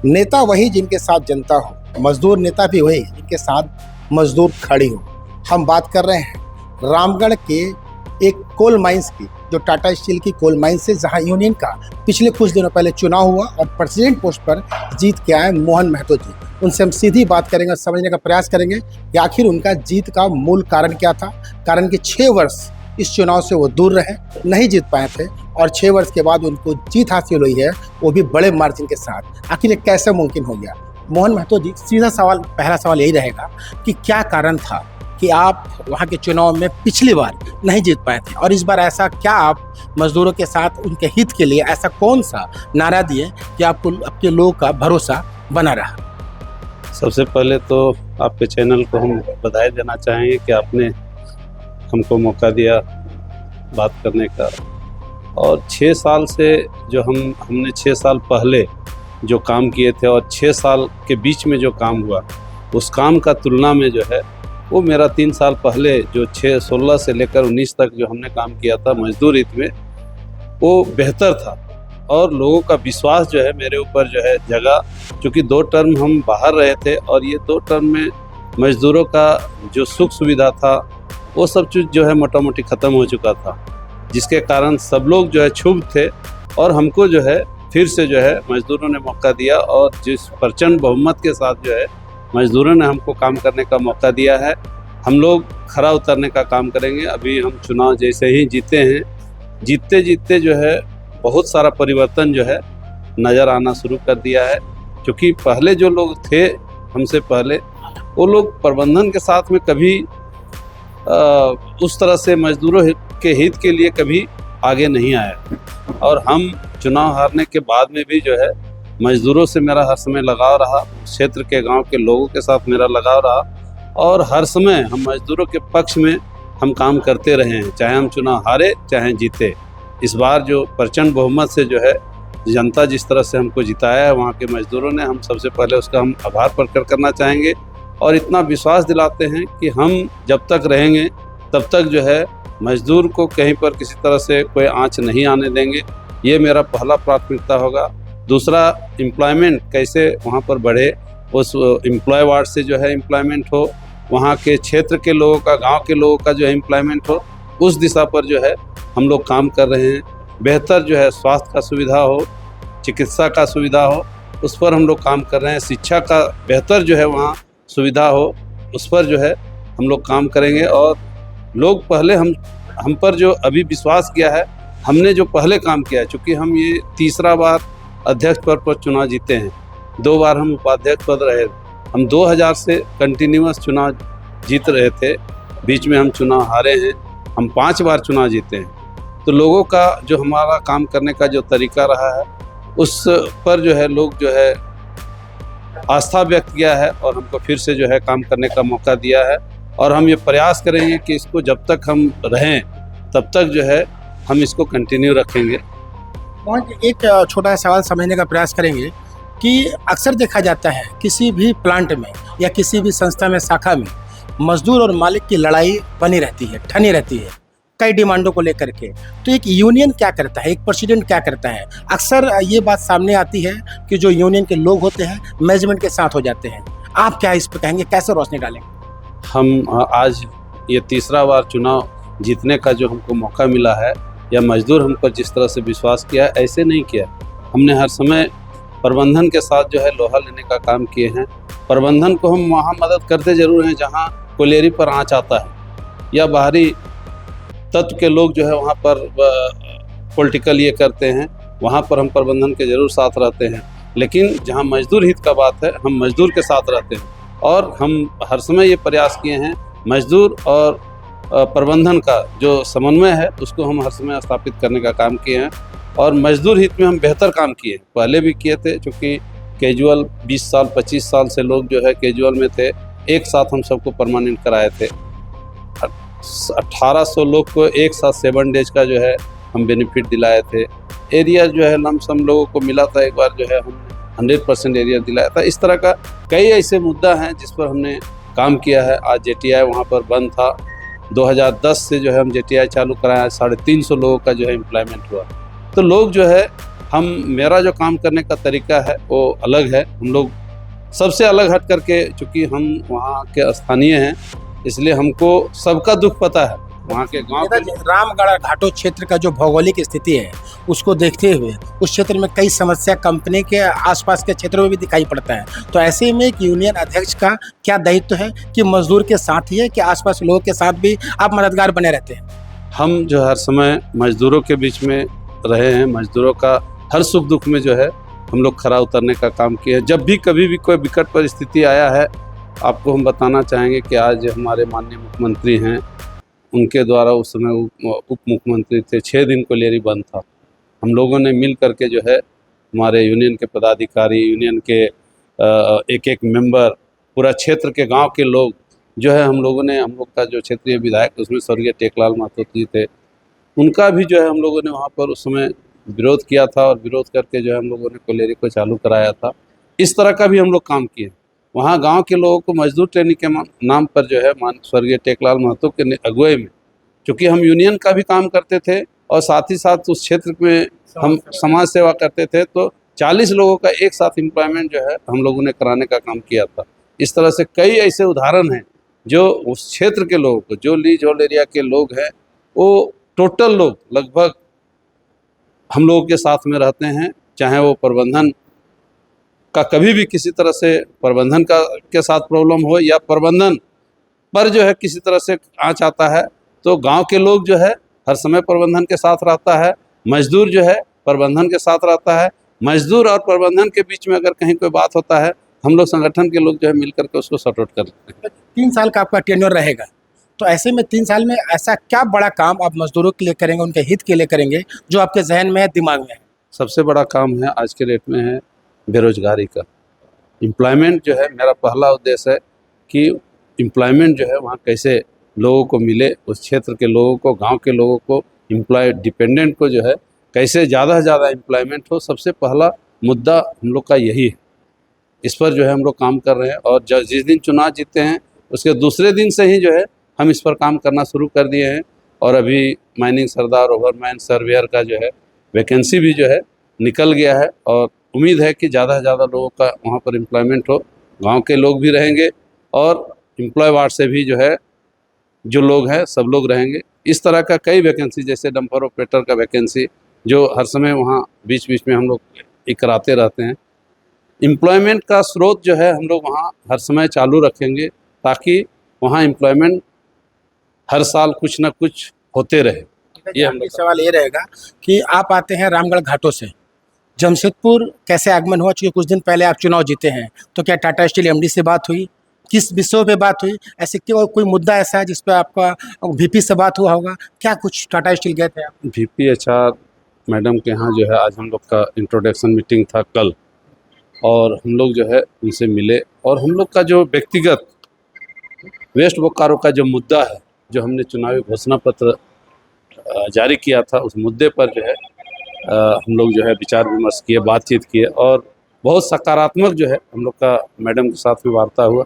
नेता वही जिनके साथ जनता हो, मजदूर नेता भी वही जिनके साथ मजदूर खड़ी हो। हम बात कर रहे हैं रामगढ़ के एक कोल माइंस की, जो टाटा स्टील की कोल माइंस है, जहां यूनियन का पिछले कुछ दिनों पहले चुनाव हुआ और प्रेसिडेंट पोस्ट पर जीत के आए मोहन महतो जी। उनसे हम सीधी बात करेंगे और समझने का प्रयास करेंगे कि आखिर उनका जीत का मूल कारण क्या था। कारण कि 6 वर्ष इस चुनाव से वो दूर रहे, नहीं जीत पाए थे और 6 वर्ष के बाद उनको जीत हासिल हुई है, वो भी बड़े मार्जिन के साथ। आखिर ये कैसे मुमकिन हो गया? मोहन महतो जी, सीधा सवाल, पहला सवाल यही रहेगा कि क्या कारण था कि आप वहाँ के चुनाव में पिछली बार नहीं जीत पाए थे और इस बार ऐसा क्या आप मजदूरों के साथ उनके हित के लिए ऐसा कौन सा नारा दिए कि आपको आपके लोगों का भरोसा बना रहा? सबसे पहले तो आपके चैनल को हम बधाई देना चाहेंगे कि आपने हमको मौका दिया बात करने का। और 6 साल से जो हमने 6 साल पहले जो काम किए थे और 6 साल के बीच में जो काम हुआ, उस काम का तुलना में जो है वो मेरा 3 साल पहले जो 16 से लेकर 19 तक जो हमने काम किया था मजदूर हित में, वो बेहतर था। और लोगों का विश्वास जो है मेरे ऊपर जो है जगा, क्योंकि 2 टर्म हम बाहर रहे थे और ये 2 टर्म में मजदूरों का जो सुख सुविधा था वो सब चीज़ जो है मोटा मोटी ख़त्म हो चुका था, जिसके कारण सब लोग जो है क्षुब्ध थे। और हमको जो है फिर से जो है मजदूरों ने मौका दिया और जिस प्रचंड बहुमत के साथ जो है मजदूरों ने हमको काम करने का मौका दिया है, हम लोग खरा उतरने का काम करेंगे। अभी हम चुनाव जैसे ही जीते हैं, जीतते जीतते जो है बहुत सारा परिवर्तन जो है नज़र आना शुरू कर दिया है। क्योंकि पहले जो लोग थे हमसे पहले, वो लोग प्रबंधन के साथ में कभी उस तरह से मजदूरों के हित के लिए कभी आगे नहीं आए। और हम चुनाव हारने के बाद में भी जो है मजदूरों से मेरा हर समय लगाव रहा, क्षेत्र के गांव के लोगों के साथ मेरा लगाव रहा और हर समय हम मजदूरों के पक्ष में हम काम करते रहे हैं, चाहे हम चुनाव हारे चाहे जीते। इस बार जो प्रचंड बहुमत से जो है जनता जिस तरह से हमको जिताया है वहाँ के मजदूरों ने, हम सबसे पहले उसका हम आभार प्रकट करना चाहेंगे। और इतना विश्वास दिलाते हैं कि हम जब तक रहेंगे तब तक जो है मजदूर को कहीं पर किसी तरह से कोई आँच नहीं आने देंगे। ये मेरा पहला प्राथमिकता होगा। दूसरा, एम्प्लॉयमेंट कैसे वहाँ पर बढ़े, उस एम्प्लॉय वार्ड से जो है एम्प्लॉयमेंट हो, वहाँ के क्षेत्र के लोगों का, गांव के लोगों का जो है एम्प्लॉयमेंट हो, उस दिशा पर जो है हम लोग काम कर रहे हैं। बेहतर जो है स्वास्थ्य का सुविधा हो, चिकित्सा का सुविधा हो, उस पर हम लोग काम कर रहे हैं। शिक्षा का बेहतर जो है वहाँ सुविधा हो, उस पर जो है हम लोग काम करेंगे। और लोग पहले हम पर जो अभी विश्वास किया है, हमने जो पहले काम किया है, चूँकि हम ये तीसरा बार अध्यक्ष पद पर चुनाव जीते हैं, 2 बार हम उपाध्यक्ष पद रहे, हम 2000 से कंटिन्यूअस चुनाव जीत रहे थे, बीच में हम चुनाव हारे हैं, हम 5 बार चुनाव जीते हैं। तो लोगों का जो हमारा काम करने का जो तरीका रहा है, उस पर जो है लोग जो है आस्था व्यक्त किया है और हमको फिर से जो है काम करने का मौका दिया है। और हम ये प्रयास करेंगे कि इसको जब तक हम रहें तब तक जो है हम इसको कंटिन्यू रखेंगे। एक छोटा सा सवाल समझने का प्रयास करेंगे कि अक्सर देखा जाता है किसी भी प्लांट में या किसी भी संस्था में, शाखा में, मजदूर और मालिक की लड़ाई बनी रहती है, ठनी रहती है कई डिमांडों को लेकर के। तो एक यूनियन क्या करता है, एक प्रेसिडेंट क्या करता है? अक्सर ये बात सामने आती है कि जो यूनियन के लोग होते हैं मैनेजमेंट के साथ हो जाते हैं। आप क्या इस पर कहेंगे, कैसे रोशनी डालेंगे? हम आज ये तीसरा बार चुनाव जीतने का जो हमको मौका मिला है, या मजदूर हम पर जिस तरह से विश्वास किया है, ऐसे नहीं किया। हमने हर समय प्रबंधन के साथ जो है लोहा लेने का काम किए हैं। प्रबंधन को हम वहाँ मदद करते ज़रूर हैं जहाँ कोलेरी पर आँच आता है या बाहरी तत्व के लोग जो है वहाँ पर पॉलिटिकल ये करते हैं, वहाँ पर हम प्रबंधन के ज़रूर साथ रहते हैं। लेकिन जहाँ मजदूर हित का बात है, हम मजदूर के साथ रहते हैं और हम हर समय ये प्रयास किए हैं मजदूर और प्रबंधन का जो समन्वय है उसको हम हर समय स्थापित करने का काम किए हैं। और मजदूर हित में हम बेहतर काम किए, पहले भी किए थे, क्योंकि कैजुअल 20 साल 25 साल से लोग जो है कैजुअल में थे, एक साथ हम सबको परमानेंट कराए थे। 1800 लोग को एक साथ 7 डेज का जो है हम बेनिफिट दिलाए थे। एरिया जो है लमसम लोगों को मिला था, एक बार जो है हम 100% एरिया दिलाया था। इस तरह का कई ऐसे मुद्दा हैं जिस पर हमने काम किया है। आज जेटीआई वहाँ पर बंद था, 2010 से जो है हम जेटीआई चालू कराया, 350 लोगों का जो है एम्प्लॉयमेंट हुआ। तो लोग जो है मेरा जो काम करने का तरीका है वो अलग है। हम लोग सबसे अलग हट करके, चूँकि हम वहाँ के स्थानीय हैं, इसलिए हमको सबका दुख पता है। वहाँ के गांव के नेताजी, रामगढ़ घाटो क्षेत्र का जो भौगोलिक स्थिति है उसको देखते हुए उस क्षेत्र में कई समस्या कंपनी के आसपास के क्षेत्रों में भी दिखाई पड़ता है। तो ऐसे में एक यूनियन अध्यक्ष का क्या दायित्व है कि मजदूर के साथ ही है कि आसपास लोगों के साथ भी आप मददगार बने रहते हैं? हम जो हर समय मजदूरों के बीच में रहे हैं, मजदूरों का हर सुख दुख में जो है हम लोग खरा उतरने का काम किए हैं। जब भी कभी भी कोई विकट परिस्थिति आया है, आपको हम बताना चाहेंगे कि आज हमारे माननीय मुख्यमंत्री हैं, उनके द्वारा उस समय उप मुख्यमंत्री थे, 6 दिन कोलियरी बंद था। हम लोगों ने मिल करके जो है हमारे यूनियन के पदाधिकारी, यूनियन के एक एक मेंबर, पूरा क्षेत्र के गांव के लोग जो है हम लोग का जो क्षेत्रीय विधायक उसमें स्वर्गीय टेकलाल महतो जी थे, उनका भी जो है हम लोगों ने वहाँ पर उस समय विरोध किया था और विरोध करके जो है हम लोगों ने कोलियरी को चालू कराया था। इस तरह का भी हम लोग काम किए। वहाँ गांव के लोगों को मजदूर ट्रेनिंग के नाम पर जो है स्वर्गीय टेकलाल महतो के अगुवाई में, चूँकि हम यूनियन का भी काम करते थे और साथ ही साथ उस क्षेत्र में हम समाज सेवा करते थे, तो 40 लोगों का एक साथ एम्प्लॉयमेंट जो है हम लोगों ने कराने का काम किया था। इस तरह से कई ऐसे उदाहरण हैं जो उस क्षेत्र के लोगों को, जो लीज होल्ड एरिया के लोग हैं, वो टोटल लोग लगभग हम लोगों के साथ में रहते हैं। चाहे वो प्रबंधन का कभी भी किसी तरह से प्रबंधन का के साथ प्रॉब्लम हो या प्रबंधन पर जो है किसी तरह से आँच आता है, तो गांव के लोग जो है हर समय प्रबंधन के साथ रहता है। मजदूर जो है प्रबंधन के साथ रहता है। मजदूर और प्रबंधन के बीच में अगर कहीं कोई बात होता है, हम लोग संगठन के लोग जो है मिल करके उसको सॉर्ट आउट कर लेते हैं। 3 साल का आपका टेन्योर रहेगा, तो ऐसे में 3 साल में ऐसा क्या बड़ा काम आप मजदूरों के लिए करेंगे, उनके हित के लिए करेंगे, जो आपके जहन में है, दिमाग में है? सबसे बड़ा काम है आज के डेट में है बेरोजगारी का। एम्प्लॉयमेंट जो है मेरा पहला उद्देश्य है कि एम्प्लॉयमेंट जो है वहाँ कैसे लोगों को मिले, उस क्षेत्र के लोगों को, गांव के लोगों को, एम्प्लॉय डिपेंडेंट को जो है कैसे ज़्यादा से ज़्यादा एम्प्लॉयमेंट हो। सबसे पहला मुद्दा हम लोग का यही है। इस पर जो है हम लोग काम कर रहे हैं और जिस दिन चुनाव जीते हैं उसके दूसरे दिन से ही जो है हम इस पर काम करना शुरू कर दिए हैं। और अभी माइनिंग सरदार, ओवरमैन, सर्वेयर का जो है वैकेंसी भी जो है निकल गया है और उम्मीद है कि ज़्यादा से ज़्यादा लोगों का वहाँ पर एम्प्लॉयमेंट हो। गांव के लोग भी रहेंगे और एम्प्लॉय वार्ड से भी जो है जो लोग हैं सब लोग रहेंगे। इस तरह का कई वैकेंसी, जैसे डंपर ऑपरेटर का वैकेंसी जो हर समय वहाँ बीच बीच में हम लोग कराते रहते हैं। एम्प्लॉयमेंट का स्रोत जो है हम लोग वहाँ हर समय चालू रखेंगे ताकि वहाँ एम्प्लॉयमेंट हर साल कुछ ना कुछ होते रहे। ये हम लोग सवाल ये रहेगा कि आप आते हैं रामगढ़ घाटों से, जमशेदपुर कैसे आगमन हुआ? चूँकि कुछ दिन पहले आप चुनाव जीते हैं, तो क्या टाटा स्टील एमडी से बात हुई? किस विषयों पे बात हुई? ऐसे क्यों, कोई मुद्दा ऐसा है जिस पे आपका वीपी से बात हुआ होगा? क्या कुछ टाटा स्टील गए थे आप? VP HR मैडम के यहाँ जो है आज हम लोग का इंट्रोडक्शन मीटिंग था कल, और हम लोग जो है उनसे मिले और हम लोग का जो व्यक्तिगत वेस्ट बोकारो का जो मुद्दा है, जो हमने चुनावी घोषणा पत्र जारी किया था, उस मुद्दे पर जो है हम लोग जो है विचार विमर्श किए, बातचीत किए और बहुत सकारात्मक जो है हम लोग का मैडम के साथ में वार्ता हुआ।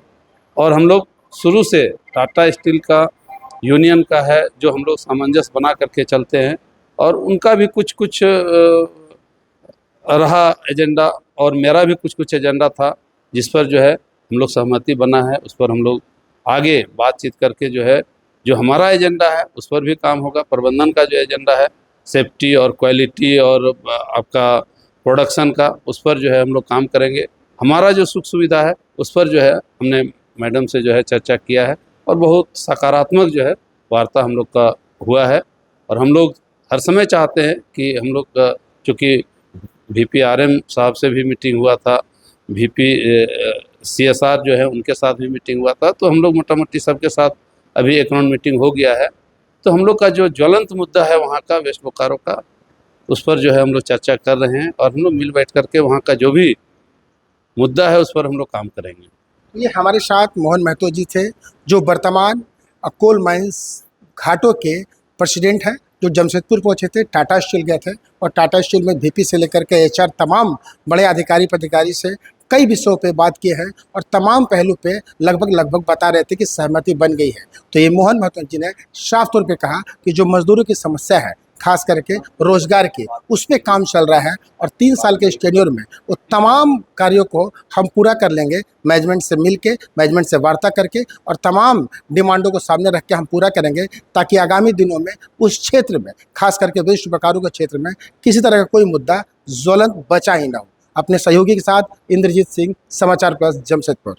और हम लोग शुरू से टाटा स्टील का, यूनियन का है जो हम लोग सामंजस्य बना करके चलते हैं और उनका भी कुछ कुछ रहा एजेंडा और मेरा भी कुछ कुछ एजेंडा था, जिस पर जो है हम लोग सहमति बना है। उस पर हम लोग आगे बातचीत करके जो है जो हमारा एजेंडा है उस पर भी काम होगा। प्रबंधन का जो एजेंडा है, सेफ्टी और क्वालिटी और आपका प्रोडक्शन का, उस पर जो है हम लोग काम करेंगे। हमारा जो सुख सुविधा है उस पर जो है हमने मैडम से जो है चर्चा किया है और बहुत सकारात्मक जो है वार्ता हम लोग का हुआ है। और हम लोग हर समय चाहते हैं कि हम लोग का, चूँकि VP RM साहब से भी मीटिंग हुआ था, VP CSR जो है उनके साथ भी मीटिंग हुआ था, तो हम लोग मोटा मोटी सबके साथ अभी एक राउंड मीटिंग हो गया है। तो हम लोग का जो ज्वलंत मुद्दा है वहाँ का, वेस्ट बोकारो का, उस पर जो है हम लोग चर्चा कर रहे हैं और हम लोग मिल बैठ करके वहाँ का जो भी मुद्दा है उस पर हम लोग काम करेंगे। ये हमारे साथ मोहन महतो जी थे, जो वर्तमान कोल माइंस घाटों के प्रेसिडेंट हैं, जो जमशेदपुर पहुंचे थे, टाटा स्टील गए थे और टाटा स्टील में VP से लेकर के HR तमाम बड़े अधिकारी पदाधिकारी से कई विषयों पे बात की है और तमाम पहलू पे लगभग बता रहे थे कि सहमति बन गई है। तो ये मोहन महतो जी ने साफ तौर पे कहा कि जो मजदूरों की समस्या है खास करके रोजगार के, उस पे काम चल रहा है। और 3 साल के इस टेन्योर में वो तमाम कार्यों को हम पूरा कर लेंगे, मैनेजमेंट से मिल के, मैनेजमेंट से वार्ता करके, और तमाम डिमांडों को सामने रख के हम पूरा करेंगे, ताकि आगामी दिनों में उस क्षेत्र में, खास करके विश्व बकारू के क्षेत्र में, किसी तरह का कोई मुद्दा ज्वलंत बचा ही ना हो। अपने सहयोगी के साथ इंद्रजीत सिंह, समाचार प्लस, जमशेदपुर।